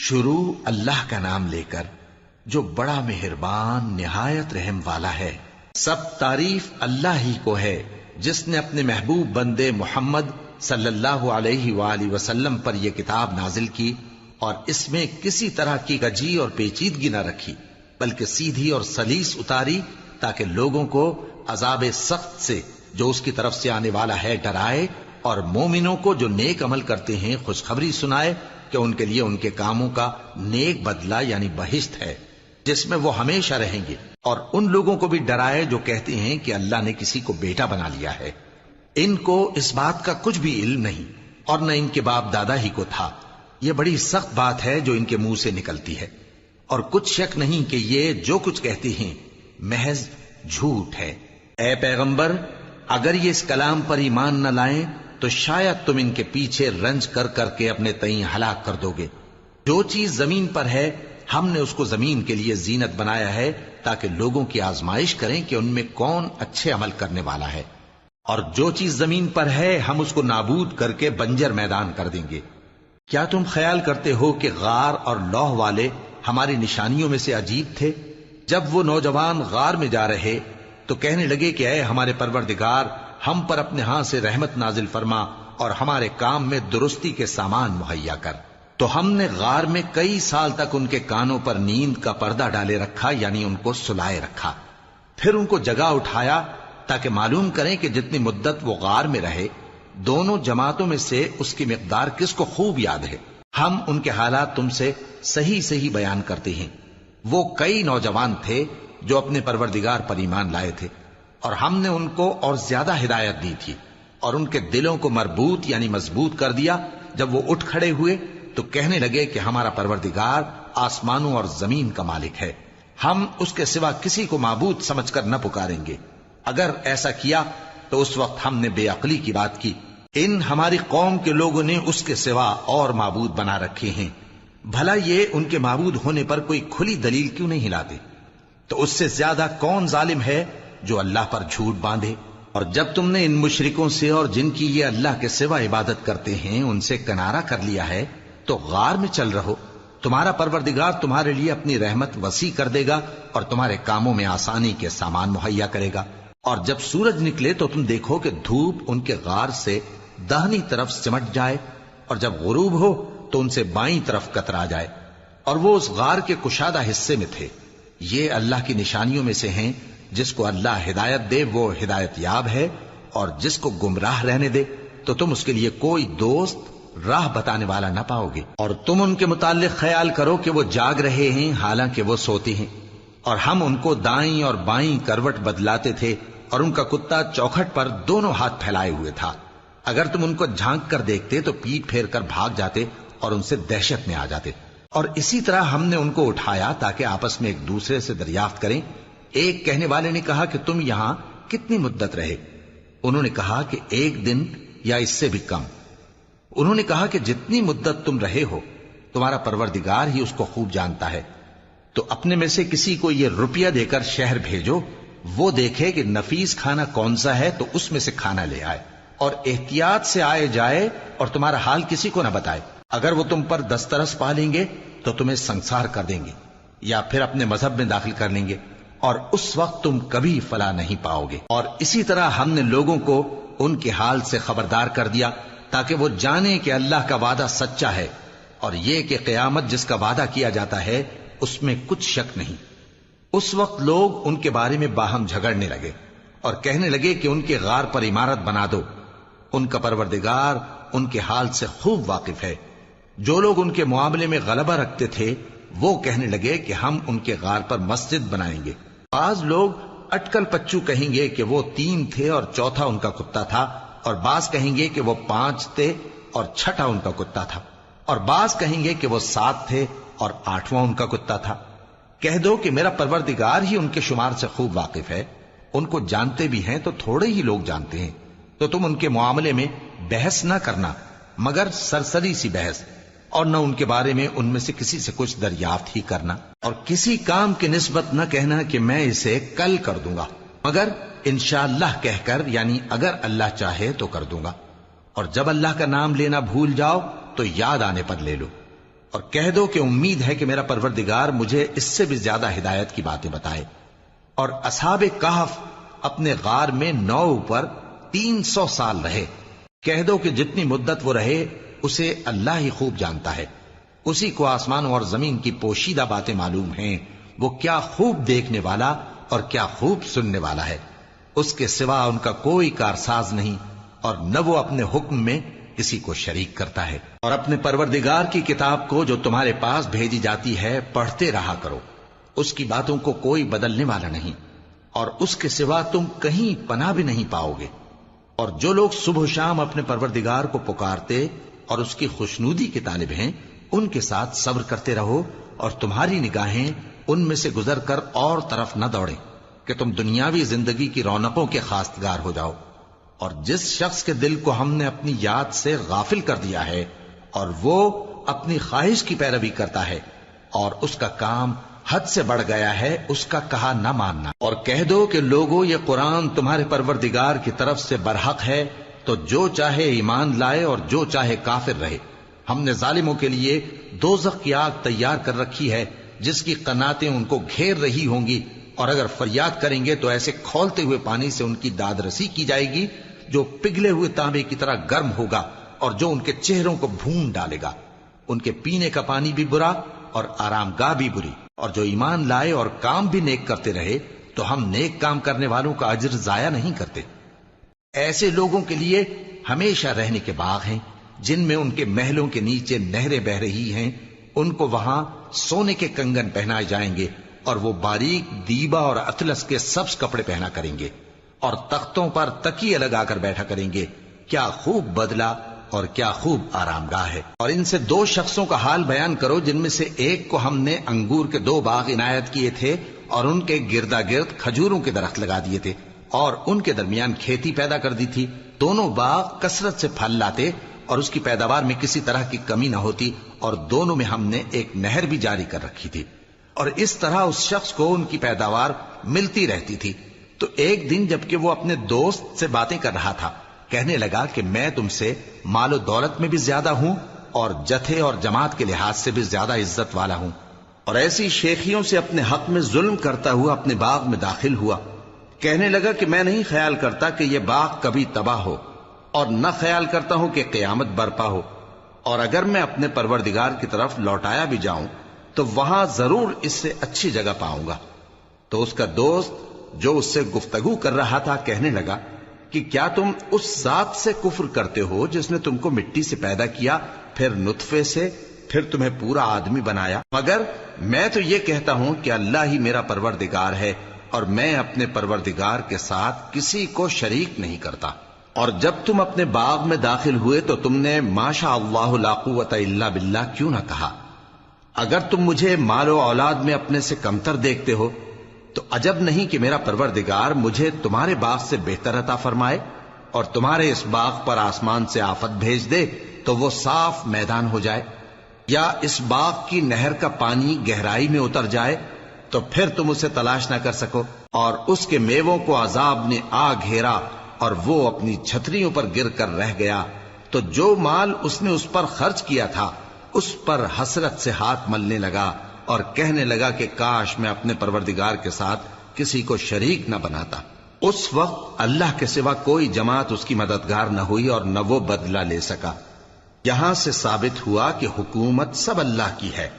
شروع اللہ کا نام لے کر جو بڑا مہربان نہایت رحم والا ہے۔ سب تعریف اللہ ہی کو ہے جس نے اپنے محبوب بندے محمد صلی اللہ علیہ وآلہ وسلم پر یہ کتاب نازل کی اور اس میں کسی طرح کی کجی اور پیچیدگی نہ رکھی، بلکہ سیدھی اور سلیس اتاری تاکہ لوگوں کو عذاب سخت سے جو اس کی طرف سے آنے والا ہے ڈرائے، اور مومنوں کو جو نیک عمل کرتے ہیں خوشخبری سنائے کہ ان کے لیے ان کے کاموں کا نیک بدلہ یعنی بہشت ہے جس میں وہ ہمیشہ رہیں گے، اور ان لوگوں کو بھی ڈرائے جو کہتے ہیں کہ اللہ نے کسی کو بیٹا بنا لیا ہے۔ ان کو اس بات کا کچھ بھی علم نہیں اور نہ ان کے باپ دادا ہی کو تھا۔ یہ بڑی سخت بات ہے جو ان کے منہ سے نکلتی ہے، اور کچھ شک نہیں کہ یہ جو کچھ کہتے ہیں محض جھوٹ ہے۔ اے پیغمبر، اگر یہ اس کلام پر ایمان نہ لائیں تو شاید تم ان کے پیچھے رنج کر کر کے اپنے تئیں ہلاک کر دو گے۔ جو چیز زمین پر ہے ہم نے اس کو زمین کے لیے زینت بنایا ہے تاکہ لوگوں کی آزمائش کریں کہ ان میں کون اچھے عمل کرنے والا ہے، اور جو چیز زمین پر ہے ہم اس کو نابود کر کے بنجر میدان کر دیں گے۔ کیا تم خیال کرتے ہو کہ غار اور لوح والے ہماری نشانیوں میں سے عجیب تھے؟ جب وہ نوجوان غار میں جا رہے تو کہنے لگے کہ اے ہمارے پروردگار، ہم پر اپنے ہاں سے رحمت نازل فرما اور ہمارے کام میں درستی کے سامان مہیا کر۔ تو ہم نے غار میں کئی سال تک ان کے کانوں پر نیند کا پردہ ڈالے رکھا، یعنی ان کو سلائے رکھا، پھر ان کو جگا اٹھایا تاکہ معلوم کریں کہ جتنی مدت وہ غار میں رہے دونوں جماعتوں میں سے اس کی مقدار کس کو خوب یاد ہے۔ ہم ان کے حالات تم سے صحیح صحیح بیان کرتے ہیں۔ وہ کئی نوجوان تھے جو اپنے پروردگار پر ایمان لائے تھے، اور ہم نے ان کو اور زیادہ ہدایت دی تھی، اور ان کے دلوں کو مربوط یعنی مضبوط کر دیا۔ جب وہ اٹھ کھڑے ہوئے تو کہنے لگے کہ ہمارا پروردگار آسمانوں اور زمین کا مالک ہے، ہم اس کے سوا کسی کو معبود سمجھ کر نہ پکاریں گے۔ اگر ایسا کیا تو اس وقت ہم نے بے عقلی کی بات کی۔ ان ہماری قوم کے لوگوں نے اس کے سوا اور معبود بنا رکھے ہیں، بھلا یہ ان کے معبود ہونے پر کوئی کھلی دلیل کیوں نہیں ہلاتے؟ تو اس سے زیادہ کون ظالم ہے جو اللہ پر جھوٹ باندھے؟ اور جب تم نے ان مشرکوں سے اور جن کی یہ اللہ کے سوا عبادت کرتے ہیں ان سے کنارہ کر لیا ہے تو غار میں چل رہو، تمہارا پروردگار تمہارے لیے اپنی رحمت وسیع کر دے گا اور تمہارے کاموں میں آسانی کے سامان مہیا کرے گا۔ اور جب سورج نکلے تو تم دیکھو کہ دھوپ ان کے غار سے داہنی طرف سمٹ جائے، اور جب غروب ہو تو ان سے بائیں طرف کترا جائے، اور وہ اس غار کے کشادہ حصے میں تھے۔ یہ اللہ کی نشانیوں میں سے ہیں، جس کو اللہ ہدایت دے وہ ہدایت یاب ہے، اور جس کو گمراہ رہنے دے تو تم اس کے لیے کوئی دوست راہ بتانے والا نہ پاؤ گے۔ اور تم ان کے متعلق خیال کرو کہ وہ جاگ رہے ہیں حالانکہ وہ سوتے ہیں، اور ہم ان کو دائیں اور بائیں کروٹ بدلاتے تھے، اور ان کا کتا چوکھٹ پر دونوں ہاتھ پھیلائے ہوئے تھا۔ اگر تم ان کو جھانک کر دیکھتے تو پیٹ پھیر کر بھاگ جاتے اور ان سے دہشت میں آ جاتے۔ اور اسی طرح ہم نے ان کو اٹھایا تاکہ آپس میں ایک دوسرے سے دریافت کریں۔ ایک کہنے والے نے کہا کہ تم یہاں کتنی مدت رہے؟ انہوں نے کہا کہ 1 دن یا اس سے بھی کم۔ انہوں نے کہا کہ جتنی مدت تم رہے ہو تمہارا پروردگار ہی اس کو خوب جانتا ہے، تو اپنے میں سے کسی کو یہ روپیہ دے کر شہر بھیجو، وہ دیکھے کہ نفیس کھانا کون سا ہے تو اس میں سے کھانا لے آئے، اور احتیاط سے آئے جائے اور تمہارا حال کسی کو نہ بتائے۔ اگر وہ تم پر دسترس پا لیں گے تو تمہیں سنسار کر دیں گے یا پھر اپنے مذہب میں داخل کر لیں گے، اور اس وقت تم کبھی فلاح نہیں پاؤ گے۔ اور اسی طرح ہم نے لوگوں کو ان کے حال سے خبردار کر دیا تاکہ وہ جانیں کہ اللہ کا وعدہ سچا ہے، اور یہ کہ قیامت جس کا وعدہ کیا جاتا ہے اس میں کچھ شک نہیں۔ اس وقت لوگ ان کے بارے میں باہم جھگڑنے لگے اور کہنے لگے کہ ان کے غار پر عمارت بنا دو۔ ان کا پروردگار ان کے حال سے خوب واقف ہے۔ جو لوگ ان کے معاملے میں غلبہ رکھتے تھے وہ کہنے لگے کہ ہم ان کے غار پر مسجد بنائیں گے۔ بعض لوگ اٹکل پچو کہیں گے کہ وہ 3 تھے اور چوتھا ان کا کتا تھا، اور بعض کہیں گے کہ وہ 5 تھے اور چھٹا ان کا کتا تھا، اور بعض کہیں گے کہ وہ 7 تھے اور 8واں ان کا کتا تھا۔ کہہ دو کہ میرا پروردگار ہی ان کے شمار سے خوب واقف ہے، ان کو جانتے بھی ہیں تو تھوڑے ہی لوگ جانتے ہیں۔ تو تم ان کے معاملے میں بحث نہ کرنا مگر سرسری سی بحث، اور نہ ان کے بارے میں ان میں سے کسی سے کچھ دریافت ہی کرنا، اور کسی کام کی نسبت نہ کہنا کہ میں اسے کل کر دوں گا، مگر انشاءاللہ کہہ کر یعنی اگر اللہ چاہے تو کر دوں گا۔ اور جب اللہ کا نام لینا بھول جاؤ تو یاد آنے پر لے لو۔ اور کہہ دو کہ امید ہے کہ میرا پروردگار مجھے اس سے بھی زیادہ ہدایت کی باتیں بتائے۔ اور اصحاب کہف اپنے غار میں 9 پر 300 سال رہے۔ کہہ دو کہ جتنی مدت وہ رہے اسے اللہ ہی خوب جانتا ہے، اسی کو آسمانوں اور زمین کی پوشیدہ باتیں معلوم ہیں، وہ کیا خوب دیکھنے والا اور کیا خوب سننے والا ہے۔ اس کے سوا ان کا کوئی کارساز نہیں، اور نہ وہ اپنے حکم میں کسی کو شریک کرتا ہے۔ اور اپنے پروردگار کی کتاب کو جو تمہارے پاس بھیجی جاتی ہے پڑھتے رہا کرو، اس کی باتوں کو کوئی بدلنے والا نہیں، اور اس کے سوا تم کہیں پناہ بھی نہیں پاؤ گے۔ اور جو لوگ صبح و شام اپنے پروردگار کو پکارتے اور اس کی خوشنودی کے طالب ہیں، ان کے ساتھ صبر کرتے رہو، اور تمہاری نگاہیں ان میں سے گزر کر اور طرف نہ دوڑیں کہ تم دنیاوی زندگی کی رونقوں کے خواستگار ہو جاؤ۔ اور جس شخص کے دل کو ہم نے اپنی یاد سے غافل کر دیا ہے اور وہ اپنی خواہش کی پیروی کرتا ہے اور اس کا کام حد سے بڑھ گیا ہے، اس کا کہا نہ ماننا۔ اور کہہ دو کہ لوگو یہ قرآن تمہارے پروردگار کی طرف سے برحق ہے، تو جو چاہے ایمان لائے اور جو چاہے کافر رہے۔ ہم نے ظالموں کے لیے دوزخ کی آگ تیار کر رکھی ہے جس کی قناتیں ان کو گھیر رہی ہوں گی، اور اگر فریاد کریں گے تو ایسے کھولتے ہوئے پانی سے ان کی داد رسی کی جائے گی جو پگھلے ہوئے تانبے کی طرح گرم ہوگا، اور جو ان کے چہروں کو بھون ڈالے گا۔ ان کے پینے کا پانی بھی برا اور آرام گاہ بھی بری۔ اور جو ایمان لائے اور کام بھی نیک کرتے رہے تو ہم نیک کام کرنے والوں کا اجر ضائع نہیں کرتے۔ ایسے لوگوں کے لیے ہمیشہ رہنے کے باغ ہیں جن میں ان کے محلوں کے نیچے نہریں بہ رہی ہیں، ان کو وہاں سونے کے کنگن پہنائے جائیں گے، اور وہ باریک دیبا اور اطلس کے سبز کپڑے پہنا کریں گے، اور تختوں پر تکیے لگا کر بیٹھا کریں گے۔ کیا خوب بدلہ اور کیا خوب آرام گاہ ہے۔ اور ان سے 2 شخصوں کا حال بیان کرو جن میں سے ایک کو ہم نے انگور کے 2 باغ عنایت کیے تھے اور ان کے گردا گرد کھجوروں کے درخت لگا دیے تھے، اور ان کے درمیان کھیتی پیدا کر دی تھی۔ دونوں باغ کثرت سے پھل لاتے اور اس کی پیداوار میں کسی طرح کی کمی نہ ہوتی، اور دونوں میں ہم نے ایک نہر بھی جاری کر رکھی تھی، اور اس طرح اس شخص کو ان کی پیداوار ملتی رہتی تھی۔ تو ایک دن جبکہ وہ اپنے دوست سے باتیں کر رہا تھا، کہنے لگا کہ میں تم سے مال و دولت میں بھی زیادہ ہوں اور جتھے اور جماعت کے لحاظ سے بھی زیادہ عزت والا ہوں، اور ایسی شیخیوں سے اپنے حق میں ظلم کرتا ہوا اپنے باغ میں داخل ہوا۔ کہنے لگا کہ میں نہیں خیال کرتا کہ یہ باغ کبھی تباہ ہو، اور نہ خیال کرتا ہوں کہ قیامت برپا ہو، اور اگر میں اپنے پروردگار کی طرف لوٹایا بھی جاؤں تو وہاں ضرور اس سے اچھی جگہ پاؤں گا۔ تو اس کا دوست جو اس سے گفتگو کر رہا تھا کہنے لگا کہ کیا تم اس ذات سے کفر کرتے ہو جس نے تم کو مٹی سے پیدا کیا، پھر نطفے سے، پھر تمہیں پورا آدمی بنایا؟ مگر میں تو یہ کہتا ہوں کہ اللہ ہی میرا پروردگار ہے، اور میں اپنے پروردگار کے ساتھ کسی کو شریک نہیں کرتا۔ اور جب تم اپنے باغ میں داخل ہوئے تو تم نے ما شاء اللہ لا قوت الا باللہ کیوں نہ کہا؟ اگر تم مجھے مال و اولاد میں اپنے سے کمتر دیکھتے ہو تو عجب نہیں کہ میرا پروردگار مجھے تمہارے باغ سے بہتر عطا فرمائے، اور تمہارے اس باغ پر آسمان سے آفت بھیج دے تو وہ صاف میدان ہو جائے، یا اس باغ کی نہر کا پانی گہرائی میں اتر جائے تو پھر تم اسے تلاش نہ کر سکو، اور اس کے میووں کو عذاب نے آ گھیرا اور وہ اپنی چھتریوں پر گر کر رہ گیا، تو جو مال اس نے اس پر خرچ کیا تھا اس پر حسرت سے ہاتھ ملنے لگا اور کہنے لگا کہ کاش میں اپنے پروردگار کے ساتھ کسی کو شریک نہ بناتا۔ اس وقت اللہ کے سوا کوئی جماعت اس کی مددگار نہ ہوئی اور نہ وہ بدلہ لے سکا۔ یہاں سے ثابت ہوا کہ حکومت سب اللہ کی ہے،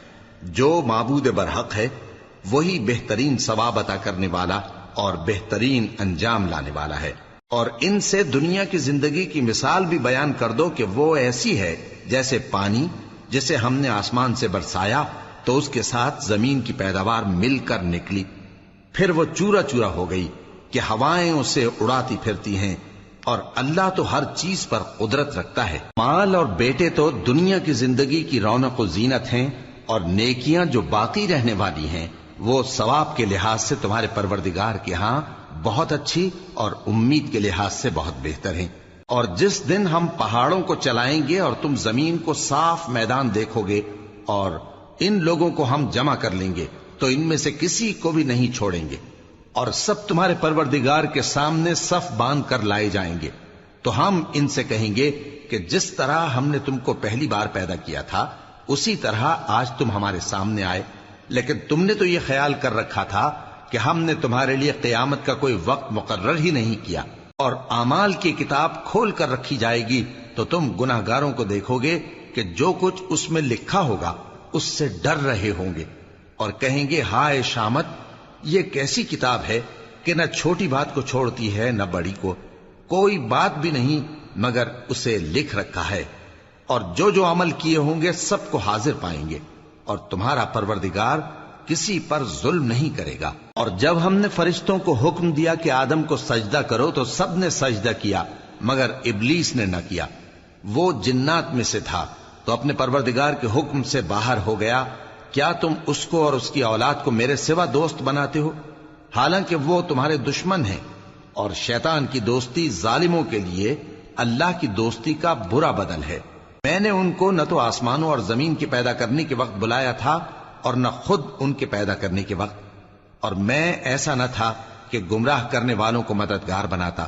جو معبود برحق ہے وہی بہترین ثواب عطا کرنے والا اور بہترین انجام لانے والا ہے۔ اور ان سے دنیا کی زندگی کی مثال بھی بیان کر دو کہ وہ ایسی ہے جیسے پانی جسے ہم نے آسمان سے برسایا تو اس کے ساتھ زمین کی پیداوار مل کر نکلی، پھر وہ چورا چورا ہو گئی کہ ہوائیں اسے اڑاتی پھرتی ہیں، اور اللہ تو ہر چیز پر قدرت رکھتا ہے۔ مال اور بیٹے تو دنیا کی زندگی کی رونق و زینت ہیں، اور نیکیاں جو باقی رہنے والی ہیں وہ ثواب کے لحاظ سے تمہارے پروردگار کے ہاں بہت اچھی اور امید کے لحاظ سے بہت بہتر ہیں۔ اور جس دن ہم پہاڑوں کو چلائیں گے اور تم زمین کو صاف میدان دیکھو گے، اور ان لوگوں کو ہم جمع کر لیں گے تو ان میں سے کسی کو بھی نہیں چھوڑیں گے، اور سب تمہارے پروردگار کے سامنے صف باندھ کر لائے جائیں گے، تو ہم ان سے کہیں گے کہ جس طرح ہم نے تم کو پہلی بار پیدا کیا تھا اسی طرح آج تم ہمارے سامنے آئے، لیکن تم نے تو یہ خیال کر رکھا تھا کہ ہم نے تمہارے لیے قیامت کا کوئی وقت مقرر ہی نہیں کیا، اور اعمال کی کتاب کھول کر رکھی جائے گی تو تم گناہگاروں کو دیکھو گے کہ جو کچھ اس میں لکھا ہوگا اس سے ڈر رہے ہوں گے، اور کہیں گے ہائے شامت، یہ کیسی کتاب ہے کہ نہ چھوٹی بات کو چھوڑتی ہے نہ بڑی کو، کوئی بات بھی نہیں مگر اسے لکھ رکھا ہے، اور جو عمل کیے ہوں گے سب کو حاضر پائیں گے، اور تمہارا پروردگار کسی پر ظلم نہیں کرے گا۔ اور جب ہم نے فرشتوں کو حکم دیا کہ آدم کو سجدہ کرو تو سب نے سجدہ کیا مگر ابلیس نے نہ کیا، وہ جنات میں سے تھا تو اپنے پروردگار کے حکم سے باہر ہو گیا۔ کیا تم اس کو اور اس کی اولاد کو میرے سوا دوست بناتے ہو، حالانکہ وہ تمہارے دشمن ہیں، اور شیطان کی دوستی ظالموں کے لیے اللہ کی دوستی کا برا بدل ہے۔ میں نے ان کو نہ تو آسمانوں اور زمین کے پیدا کرنے کے وقت بلایا تھا اور نہ خود ان کے پیدا کرنے کے وقت، اور میں ایسا نہ تھا کہ گمراہ کرنے والوں کو مددگار بناتا۔